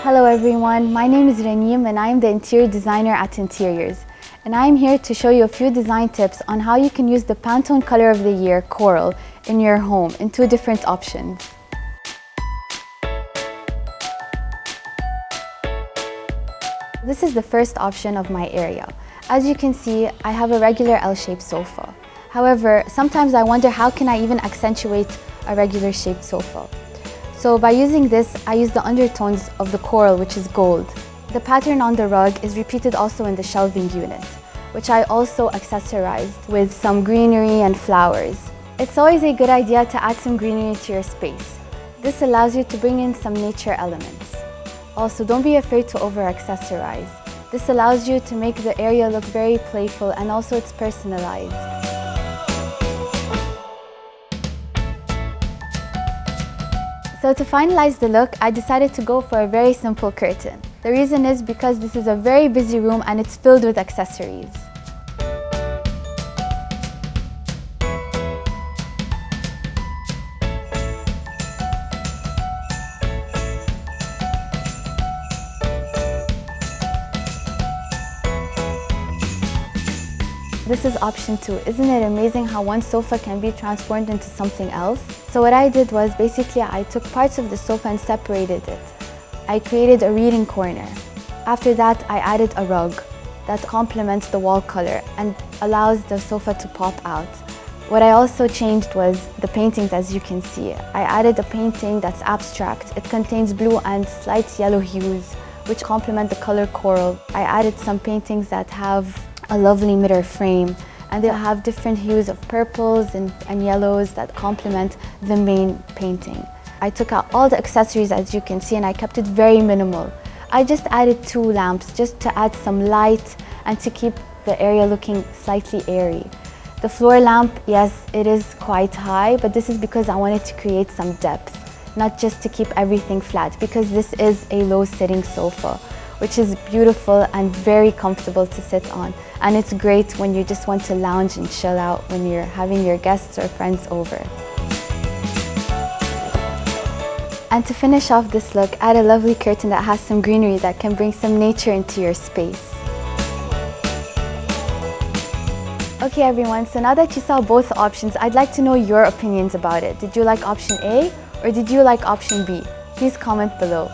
Hello everyone, my name is Raneem and I am the interior designer at Interiors. And I am here to show you a few design tips on how you can use the Pantone Color of the Year Coral in your home in two different options. This is the first option of my area. As you can see, I have a regular L-shaped sofa. However, sometimes I wonder how can I even accentuate a regular shaped sofa. So by using this, I use the undertones of the coral, which is gold. The pattern on the rug is repeated also in the shelving unit, which I also accessorized with some greenery and flowers. It's always a good idea to add some greenery to your space. This allows you to bring in some nature elements. Also, don't be afraid to over-accessorize. This allows you to make the area look very playful and also it's personalized. So to finalize the look, I decided to go for a very simple curtain. The reason is because this is a very busy room and it's filled with accessories. This is option 2. Isn't it amazing how one sofa can be transformed into something else? So what I did was basically I took parts of the sofa and separated it. I created a reading corner. After that, I added a rug that complements the wall color and allows the sofa to pop out. What I also changed was the paintings, as you can see. I added a painting that's abstract. It contains blue and slight yellow hues, which complement the color coral. I added some paintings that have a lovely mirror frame, and they'll have different hues of purples and yellows that complement the main painting. I took out all the accessories, as you can see, and I kept it very minimal. I just added 2 lamps just to add some light and to keep the area looking slightly airy. The floor lamp, yes, it is quite high, but this is because I wanted to create some depth, not just to keep everything flat, because this is a low-sitting sofa, which is beautiful and very comfortable to sit on. And it's great when you just want to lounge and chill out when you're having your guests or friends over. And to finish off this look, add a lovely curtain that has some greenery that can bring some nature into your space. Okay everyone, so now that you saw both options, I'd like to know your opinions about it. Did you like option A or did you like option B? Please comment below.